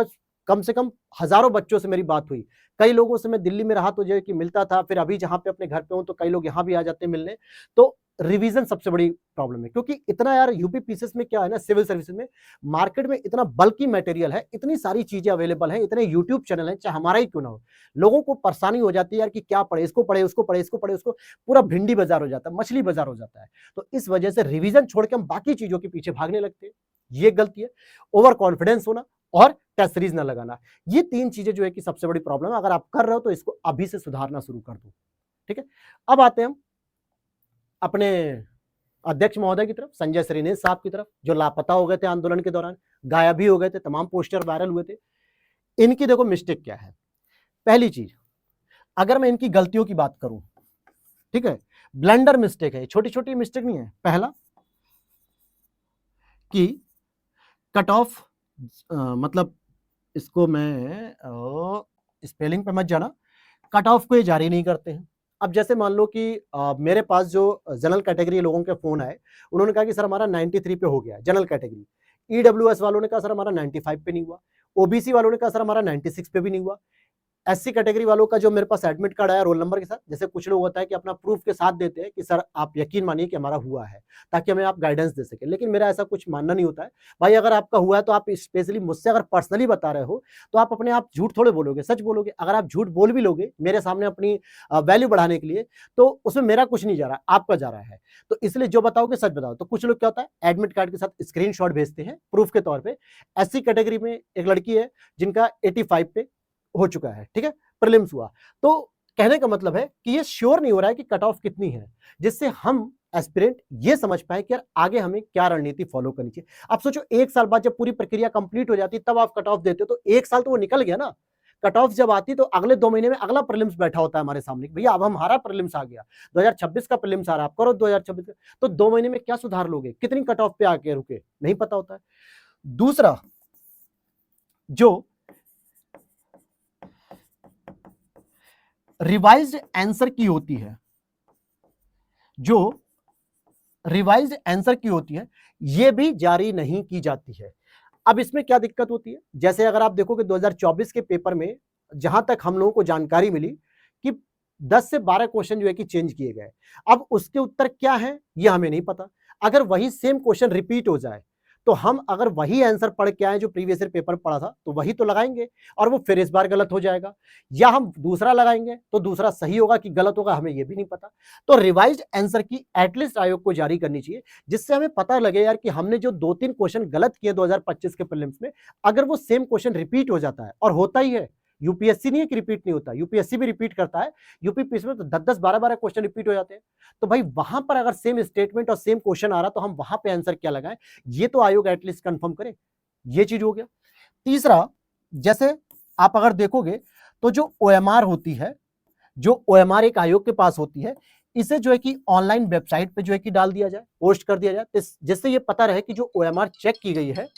Speaker 1: कम से कम हजारों बच्चों से मेरी बात हुई। कई लोगों से मैं दिल्ली में रहा तो जो है कि मिलता था, फिर अभी जहां पे अपने घर पे हूं तो कई लोग यहां भी आ जाते हैं मिलने। तो रिवीजन सबसे बड़ी प्रॉब्लम है, क्योंकि इतना यार यूपी पीसीएस में क्या है ना, सिविल सर्विसेज में मार्केट में इतना बल्कि मटेरियल है, इतनी सारी चीजें अवेलेबल हैं, इतने यूट्यूब चैनल हैं, चाहे हमारा ही क्यों ना हो, लोगों को परेशानी हो जाती है यार कि क्या पढ़े, इसको पढ़े, उसको पढ़े, इसको पढ़े, उसको, पूरा भिंडी बाजार हो जाता है, मछली बाजार हो जाता है। तो इस वजह से रिवीजन छोड़ के हम बाकी चीजों के पीछे भागने लगते हैं, ये गलती है। ओवर कॉन्फिडेंस होना और टेस्ट सीरीज ना लगाना, ये 3 चीजें जो है कि सबसे बड़ी प्रॉब्लम है। अगर आप कर रहे हो तो इसको अभी से सुधारना शुरू कर दो, ठीक है। अब आते हैं हम अपने अध्यक्ष महोदय की तरफ, संजय श्रीनेश साहब की तरफ, जो लापता हो गए थे आंदोलन के दौरान, गायब भी हो गए थे, तमाम पोस्टर वायरल हुए थे। इनकी देखो मिस्टेक क्या है। पहली चीज, अगर मैं इनकी गलतियों की बात करूं, ठीक है, ब्लंडर मिस्टेक है, छोटी छोटी मिस्टेक नहीं है। पहला कि कट ऑफ, मतलब इसको मैं स्पेलिंग पे मत जाना, कट ऑफ को ये जारी नहीं करते हैं। अब जैसे मान लो कि मेरे पास जो जनरल कैटेगरी लोगों के फोन आए, उन्होंने कहा कि सर हमारा 93 पे हो गया जनरल कैटेगरी। ईडब्ल्यूएस वालों ने कहा सर हमारा 95 पे नहीं हुआ। ओबीसी वालों ने कहा सर हमारा 96 पे भी नहीं हुआ। एससी कैटेगरी वालों का जो मेरे पास एडमिट कार्ड आया रोल नंबर के साथ, जैसे कुछ लोग होता है कि अपना प्रूफ के साथ देते हैं कि सर आप यकीन मानिए कि हमारा हुआ है, ताकि हमें आप गाइडेंस दे सके, लेकिन मेरा ऐसा कुछ मानना नहीं होता है। भाई अगर आपका हुआ है तो आप स्पेशली मुझसे अगर पर्सनली बता रहे हो तो आप अपने आप झूठ थोड़े बोलोगे, सच बोलोगे। अगर आप झूठ बोल भी लोगे मेरे सामने अपनी वैल्यू बढ़ाने के लिए, तो उसमें मेरा कुछ नहीं जा रहा, आपका जा रहा है। तो इसलिए जो बताओगे सच बताओ। तो कुछ लोग क्या होता है एडमिट कार्ड के साथ स्क्रीनशॉट भेजते हैं प्रूफ के तौर पे। एससी कैटेगरी में एक लड़की है जिनका 85 पे हो चुका है, ठीक है, प्रीलिम्स हुआ। तो कहने का मतलब है कि ये श्योर नहीं हो रहा है कि कट ऑफ कितनी है, जिससे हम एस्पिरेंट ये समझ पाए कि यार आगे हमें क्या रणनीति फॉलो करनी चाहिए। आप सोचो 1 साल बाद जब पूरी प्रक्रिया कंप्लीट हो जाती तब आप कट ऑफ देते हो, तो 1 साल तो वो निकल गया ना। कट ऑफ जब आती तो अगले 2 महीने में अगला प्रीलिम्स बैठा होता है हमारे सामने, भैया अब हमारा प्रीलिम्स आ गया, 2026 का प्रीलिम्स आ रहा है, आप करो 2026 का। तो 2 महीने में क्या सुधार लोगे, कितनी कट ऑफ पे आके रुके, नहीं पता होता है। दूसरा, जो रिवाइज्ड आंसर की होती है, जो रिवाइज्ड आंसर की होती है, ये भी जारी नहीं की जाती है। अब इसमें क्या दिक्कत होती है, जैसे अगर आप देखोगे 2024 के पेपर में जहां तक हम लोगों को जानकारी मिली कि 10 से 12 क्वेश्चन जो है कि चेंज किए गए। अब उसके उत्तर क्या है ये हमें नहीं पता। अगर वही सेम क्वेश्चन रिपीट हो जाए तो हम अगर वही आंसर पढ़ के आए जो प्रीवियस ईयर पेपर पढ़ा था तो वही तो लगाएंगे, और वो फिर इस बार गलत हो जाएगा, या हम दूसरा लगाएंगे तो दूसरा सही होगा कि गलत होगा हमें ये भी नहीं पता। तो रिवाइज्ड आंसर की एटलीस्ट आयोग को जारी करनी चाहिए, जिससे हमें पता लगे यार कि हमने जो 2-3 क्वेश्चन गलत किए 2025 के प्रीलिम्स में, अगर वो सेम क्वेश्चन रिपीट हो जाता है, और होता ही है, यूपीएससी नहीं है कि रिपीट नहीं होता, यूपीएससी भी रिपीट करता है, यूपीपीएससी में तो 10-10 12-12 क्वेश्चन रिपीट हो जाते हैं। तो भाई वहां पर अगर सेम स्टेटमेंट और सेम क्वेश्चन आ रहा तो हम वहां पे आंसर क्या लगाएं, ये तो आयोग एटलीस्ट कंफर्म करे। ये चीज हो गया। तीसरा, जैसे आप अगर देखोगे तो जो ओएमआर होती है, जो ओएमआर एक आयोग के पास होती है, इसे जो है कि ऑनलाइन वेबसाइट पे जो है कि डाल दिया जाए, पोस्ट कर दिया जाए, जिससे ये पता रहे कि जो ओएमआर चेक की गई है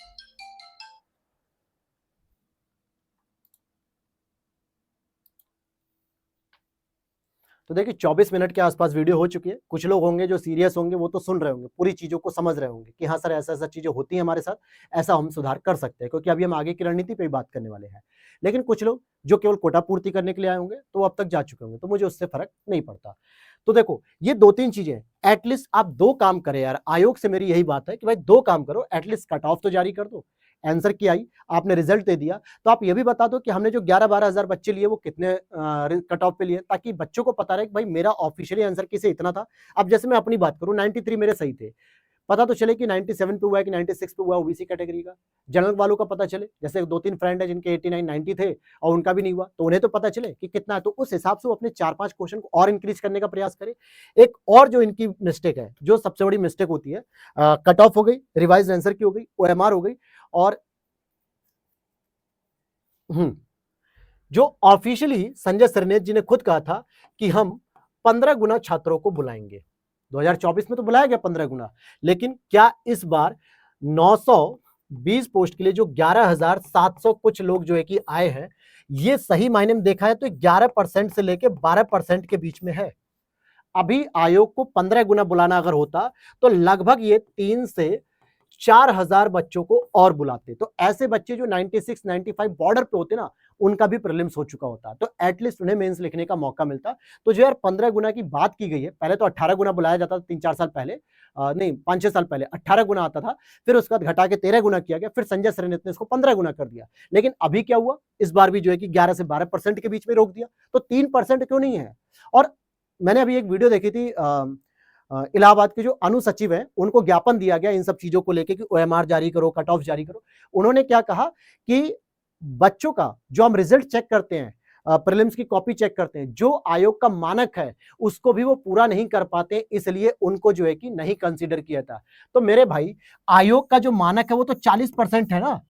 Speaker 1: तो देखिए 24 मिनट के आसपास वीडियो हो चुकी है। कुछ लोग होंगे जो सीरियस होंगे, वो तो सुन रहे होंगे, पूरी चीज़ों को समझ रहे होंगे कि हाँ सर ऐसा-ऐसा चीज़ें होती हैं हमारे साथ, ऐसा हम सुधार कर सकते हैं, क्योंकि अभी हम आगे की रणनीति पे ही बात करने वाले हैं। लेकिन कुछ लोग जो केवल कोटा पूर्ति करने के लिए आए होंगे, तो वो अब तक जा चुके होंगे, तो मुझे उससे फ़र्क नहीं पड़ता। तो देखो, ये 2-3 चीज़ें हैं, एट लीस्ट आप 2 काम करें यार, आयोग से मेरी यही बात है कि भाई 2 काम करो, एट लीस्ट कट ऑफ तो जारी कर दो। आंसर की आई, आपने रिजल्ट दे दिया, तो आप ये भी बता दो कि हमने जो 11-12 हज़ार बच्चे लिए वो कितने कट ऑफ पे लिए, ताकि बच्चों को पता रहे कि भाई मेरा ऑफिशियली आंसर की से इतना था। अब जैसे मैं अपनी बात करूँ 93 मेरे सही थे, पता तो चले कि 97 पे हुआ है कि 96 पे हुआ है ओबीसी कैटेगरी का। जनरल वालों का पता चले, जैसे 2-3 फ्रेंड है जिनके 89, 90 थे और उनका भी नहीं हुआ, तो उन्हें तो पता चले कि कितना है, तो उस हिसाब से वो अपने 4-5 क्वेश्चन को और इंक्रीज करने का प्रयास करें। एक और जो इनकी मिस्टेक है, जो सबसे बड़ी मिस्टेक होती है, कट ऑफ हो गई, रिवाइज आंसर की हो गई, ओएमआर हो गई, और जो ऑफिशियली संजय सरनेज जी ने खुद कहा था कि हम 15 गुना छात्रों को बुलाएंगे। 2024 में तो बुलाया गया 15 गुना, लेकिन क्या इस बार 920 पोस्ट के लिए जो 11,700 कुछ लोग जो है कि आए हैं, ये सही मायने में देखा है तो 11% से लेके 12% के बीच में है। अभी आयोग को 15 गुना बुलाना अगर होता तो लगभग ये 3 से 4,000 बच्चों को और बुलाते, तो ऐसे बच्चे जो 96, 95 बॉर्डर पे होते ना, उनका भी प्रीलिम्स हो चुका होता, तो एटलीस्ट उन्हें मेंस लिखने का मौका मिलता। तो जो यार 15 गुना की बात की गई है, पहले तो 18 गुना बुलाया जाता था 3-4 साल पहले, नहीं 5-6 साल पहले 18 गुना आता था, फिर उसके बाद घटा के 13 गुना किया गया, फिर संजय सरनेत ने इसको 15 गुना कर दिया। लेकिन अभी क्या हुआ, इस बार भी जो है कि 11 से 12% के बीच में रोक दिया, तो 3% क्यों नहीं है। और मैंने अभी एक वीडियो देखी थी, इलाहाबाद के जो अनुसचिव हैं, उनको ज्ञापन दिया गया इन सब चीजों को लेके कि ओएमआर जारी करो, कट ऑफ जारी करो। उन्होंने क्या कहा कि बच्चों का जो हम रिजल्ट चेक करते हैं, प्रीलिम्स की कॉपी चेक करते हैं, जो आयोग का मानक है उसको भी वो पूरा नहीं कर पाते, इसलिए उनको जो है कि नहीं कंसीडर किया था। तो मेरे भाई, आयोग का जो मानक है वो तो 40% है ना,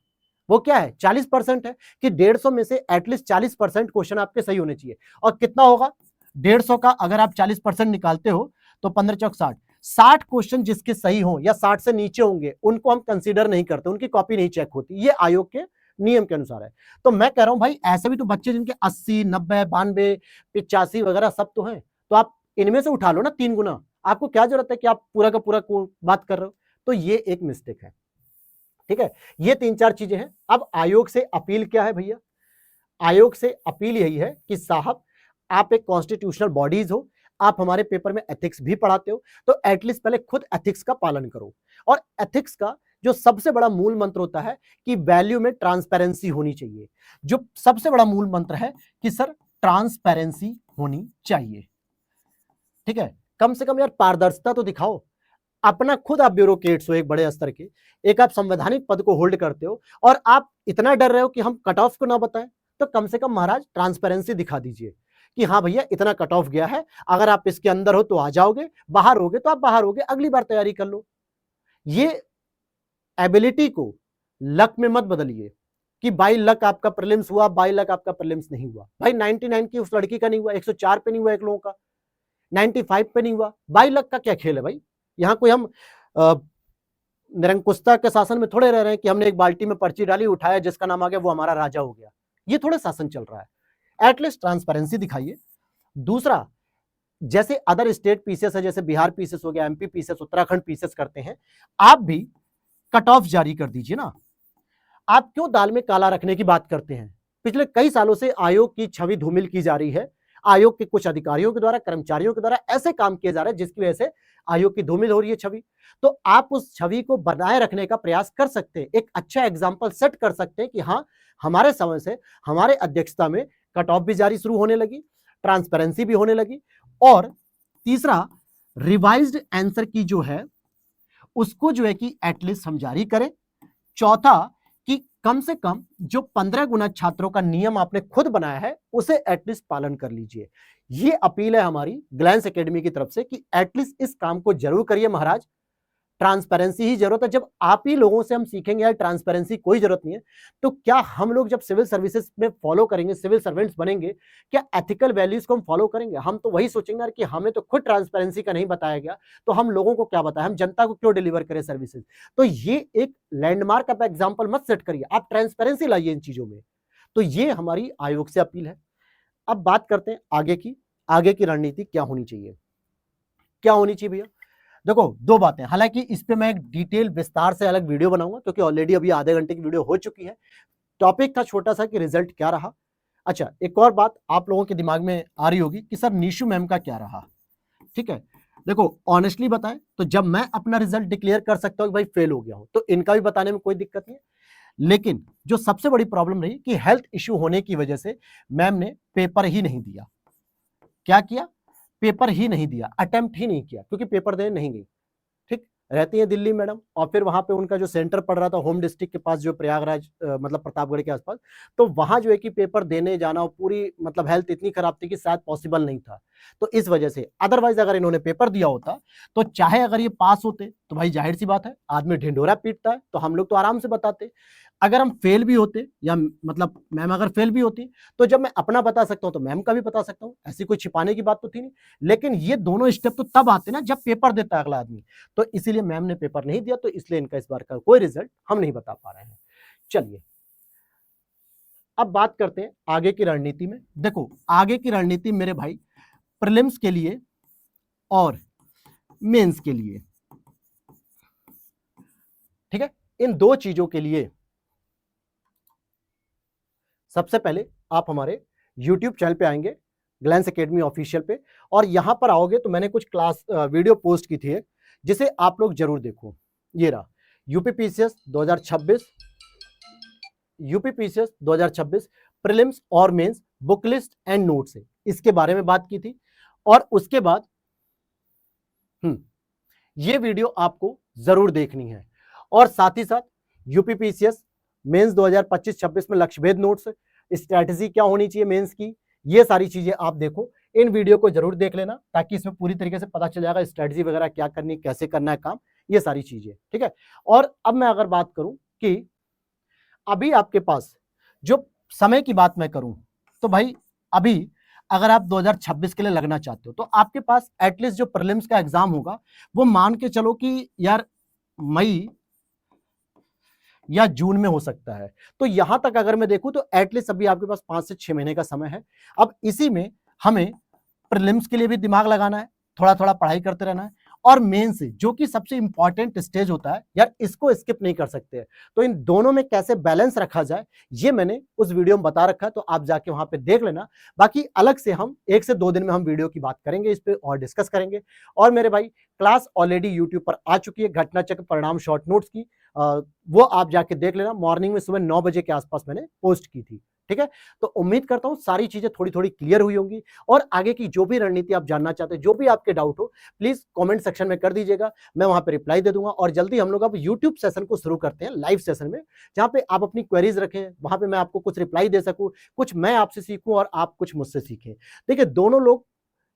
Speaker 1: वो क्या है 40% है, कि 150 में से एटलीस्ट 40% क्वेश्चन आपके सही होने चाहिए। और कितना होगा 150 का, अगर आप 40% निकालते हो तो 15 चौक 60, 60 क्वेश्चन जिसके सही हो या 60 से नीचे होंगे उनको हम कंसीडर नहीं करते, उनकी कॉपी नहीं चेक होती, ये आयोग के नियम के अनुसार है। तो मैं कह रहा हूं भाई, ऐसे भी तो बच्चे जिनके 80, 90, 92, 85 वगैरह सब तो हैं, तो आप इनमें से उठा लो ना 3 गुना, आपको क्या जरूरत है कि आप पूरा का पूरा बात कर रहे हो। तो ये एक मिस्टेक है, ठीक है। ये 3-4 चीजें हैं। अब आयोग से अपील क्या है भैया, आयोग से अपील यही है कि साहब, आप एक कॉन्स्टिट्यूशनल बॉडीज हो, आप हमारे पेपर में एथिक्स भी पढ़ाते हो, तो एटलीस्ट पहले खुद एथिक्स का पालन करो। और एथिक्स का जो सबसे बड़ा मूल मंत्र होता है कि वैल्यू में ट्रांसपेरेंसी होनी चाहिए, जो सबसे बड़ा मूल मंत्र है कि सर ट्रांसपेरेंसी होनी चाहिए, ठीक है। कम से कम यार पारदर्शिता तो दिखाओ। अपना खुद आप ब्यूरोक्रेट्स हो एक बड़े स्तर के, एक आप संवैधानिक पद को होल्ड करते हो, और आप इतना डर रहे हो कि हम कट ऑफ को ना बताएं, तो कम से कम महाराज ट्रांसपेरेंसी दिखा दीजिए कि हाँ भैया इतना कट ऑफ गया है, अगर आप इसके अंदर हो तो आ जाओगे, बाहर होगे तो आप बाहर होगे, अगली बार तैयारी कर लो। ये एबिलिटी को लक में मत बदलिए कि बाई लक आपका प्रीलिम्स हुआ, बाई लक आपका प्रीलिम्स नहीं हुआ। भाई 99 की उस लड़की का नहीं हुआ, 104 पे नहीं हुआ एक लोगों का, 95 पे नहीं हुआ, बाई लक का क्या खेल है भाई। यहां कोई हम निरंकुशता के शासन में थोड़े रह रहे हैं कि हमने एक बाल्टी में पर्ची डाली, उठाया, जिसका नाम आ गया वो हमारा राजा हो गया। ये थोड़े शासन चल रहा है। एटलीस्ट ट्रांसपेरेंसी दिखाइए। दूसरा, जैसे अदर स्टेट पीसीएस है, जैसे बिहार पीसीएस हो गया, एमपी पीसीएस, उत्तराखंड पीसीएस करते हैं, आप भी कट ऑफ जारी कर दीजिए ना। आप क्यों दाल में काला रखने की बात करते हैं। पिछले कई सालों से आयोग की छवि धूमिल की जा रही है, आयोग के कुछ अधिकारियों के द्वारा, कर्मचारियों के द्वारा ऐसे काम किए जा रहे हैं जिसकी वजह से आयोग की धूमिल हो रही है छवि। तो आप उस छवि को बनाए रखने का प्रयास कर सकते हैं, एक अच्छा एग्जाम्पल सेट कर सकते हैं कि हाँ, हमारे समय से, हमारे अध्यक्षता में कट ऑफ भी जारी शुरू होने लगी, ट्रांसपेरेंसी भी होने लगी। और तीसरा, रिवाइज्ड आंसर की जो है उसको जो है कि एटलीस्ट हम जारी करें। चौथा, कि कम से कम जो 15 गुना छात्रों का नियम आपने खुद बनाया है उसे एटलीस्ट पालन कर लीजिए। ये अपील है हमारी ग्लैंस एकेडमी की तरफ से कि एटलीस्ट इस काम को जरूर करिए महाराज। ट्रांसपेरेंसी ही जरूरत है। जब आप ही लोगों से हम सीखेंगे यार ट्रांसपेरेंसी कोई जरूरत नहीं है, तो क्या हम लोग जब सिविल सर्विसेज में फॉलो करेंगे, सिविल सर्वेंट्स बनेंगे, क्या एथिकल वैल्यूज को हम फॉलो करेंगे? हम तो वही सोचेंगे यार कि हमें तो खुद ट्रांसपेरेंसी का नहीं बताया गया, तो हम लोगों को क्या बताएं, हम जनता को क्यों डिलीवर करें सर्विसेज। तो ये एक लैंडमार्क आप एग्जाम्पल मत सेट करिए, आप ट्रांसपेरेंसी लाइए इन चीजों में। तो ये हमारी आयोग से अपील है। अब बात करते हैं आगे की। आगे की रणनीति क्या होनी चाहिए। क्या होनी चाहिए भैया, देखो दो बातें, हालांकि इस पे मैं एक डिटेल विस्तार से अलग वीडियो बनाऊंगा क्योंकि ऑलरेडी अभी आधे घंटे की वीडियो हो चुकी है। टॉपिक था छोटा सा कि रिजल्ट क्या रहा। अच्छा, एक और बात आप लोगों के दिमाग में आ रही होगी कि सर निशु मैम का क्या रहा। ठीक है, देखो ऑनेस्टली बताएं तो जब मैं अपना रिजल्ट डिक्लेयर कर सकता हूं कि भाई फेल हो गया हूं, तो इनका भी बताने में कोई दिक्कत नहीं है। लेकिन जो सबसे बड़ी प्रॉब्लम रही कि हेल्थ इश्यू होने की वजह से मैम ने पेपर ही नहीं दिया। क्या किया, पेपर ही नहीं दिया, अटेम्प्ट ही नहीं किया, क्योंकि पेपर देने नहीं गई। ठीक, रहती है दिल्ली मैडम, और फिर वहां पे उनका जो सेंटर पड़ रहा था होम डिस्ट्रिक्ट के पास, जो प्रयागराज मतलब प्रतापगढ़ के आसपास, तो वहां जो है कि पेपर देने जाना, पूरी मतलब हेल्थ इतनी खराब थी कि शायद पॉसिबल नहीं था। तो इस वजह से अदरवाइज अगर इन्होंने पेपर दिया होता तो चाहे अगर ये पास होते तो भाई जाहिर सी बात है आदमी ढिंढोरा पीटता है, तो हम लोग तो आराम से बताते। अगर हम फेल भी होते या मतलब मैम अगर फेल भी होती तो जब मैं अपना बता सकता हूं तो मैम का भी बता सकता हूं, ऐसी कोई छिपाने की बात तो थी नहीं। लेकिन ये दोनों स्टेप तो तब आते ना जब पेपर देता है अगला आदमी, तो इसीलिए मैम ने पेपर नहीं दिया, तो इसलिए इनका इस बार का कोई रिजल्ट हम नहीं बता पा रहे हैं। चलिए अब बात करते हैं आगे की रणनीति में। देखो आगे की रणनीति मेरे भाई प्रीलिम्स के लिए और मेंस के लिए, ठीक है, इन दो चीजों के लिए सबसे पहले आप हमारे YouTube चैनल पे आएंगे, ग्लैंस एकेडमी ऑफिशियल पे, और यहां पर आओगे तो मैंने कुछ क्लास वीडियो पोस्ट की थी जिसे आप लोग जरूर देखो। ये रहा यूपीपीसीएस 2026, यूपीपीसीएस 2026 प्रीलिम्स और mains book list and notes है, इसके बारे में बात की थी। और उसके बाद ये वीडियो आपको जरूर देखनी है। और साथ ही साथ यूपीपीसीएस मेंस 2025-26 में लक्ष्य भेद नोट्स, स्ट्रैटेजी क्या होनी चाहिए मेंस की, ये सारी चीजें आप देखो। इन वीडियो को जरूर देख लेना ताकि इसमें पूरी तरीके से पता चल जाएगा स्ट्रैटेजी वगैरह क्या करनी, कैसे करना है काम, ये सारी चीजें। ठीक है, और अब मैं अगर बात करूं कि अभी आपके पास जो समय की बात मैं करूं तो भाई अभी अगर आप 2026 के लिए लगना चाहते हो तो आपके पास एटलीस्ट जो प्रीलिम्स का एग्जाम होगा वो मान के चलो कि यार मई या जून में हो सकता है। तो यहां तक अगर मैं देखूं तो एटलीस्ट अभी आपके पास 5 से 6 महीने का समय है। अब इसी में हमें प्रीलिम्स के लिए भी दिमाग लगाना है, थोड़ा थोड़ा पढ़ाई करते रहना है, और मेंस जो कि सबसे इंपॉर्टेंट स्टेज होता है यार, इसको स्किप नहीं कर सकते। तो इन दोनों में कैसे बैलेंस रखा जाए ये मैंने उस वीडियो में बता रखा है, तो आप जाके वहां पे देख लेना। बाकी अलग से हम 1 से 2 दिन में हम वीडियो की बात करेंगे, इस पे और डिस्कस करेंगे। और मेरे भाई क्लास ऑलरेडी यूट्यूब पर आ चुकी है, घटना चक्र परिणाम शॉर्ट नोट्स की, वो आप जाके देख लेना। मॉर्निंग में सुबह 9 बजे के आसपास मैंने पोस्ट की थी। ठीक है, तो उम्मीद करता हूं सारी चीजें थोड़ी थोड़ी क्लियर हुई होंगी। और आगे की जो भी रणनीति आप जानना चाहते हैं, जो भी आपके डाउट हो, प्लीज कमेंट सेक्शन में कर दीजिएगा, मैं वहां पे रिप्लाई दे दूंगा। और जल्दी हम लोग अब यूट्यूब सेशन को शुरू करते हैं, लाइव सेशन में, जहां पे आप अपनी क्वेरीज रखें, वहां पे मैं आपको कुछ रिप्लाई दे सकूं, कुछ मैं आपसे सीखूं और आप कुछ मुझसे सीखें। देखिए दोनों लोग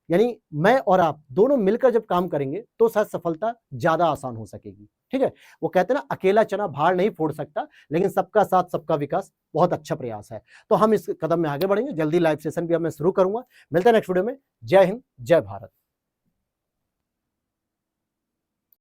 Speaker 1: यानी मैं और आप दोनों मिलकर जब काम करेंगे तो शायद सफलता ज्यादा आसान हो सकेगी। ठीक है, वो कहते हैं ना अकेला चना भार नहीं फोड़ सकता, लेकिन सबका साथ सबका विकास बहुत अच्छा प्रयास है। तो हम इस कदम में आगे बढ़ेंगे, जल्दी लाइव सेशन भी अब मैं शुरू करूंगा। मिलते हैं नेक्स्ट वीडियो में। जय हिंद, जय भारत।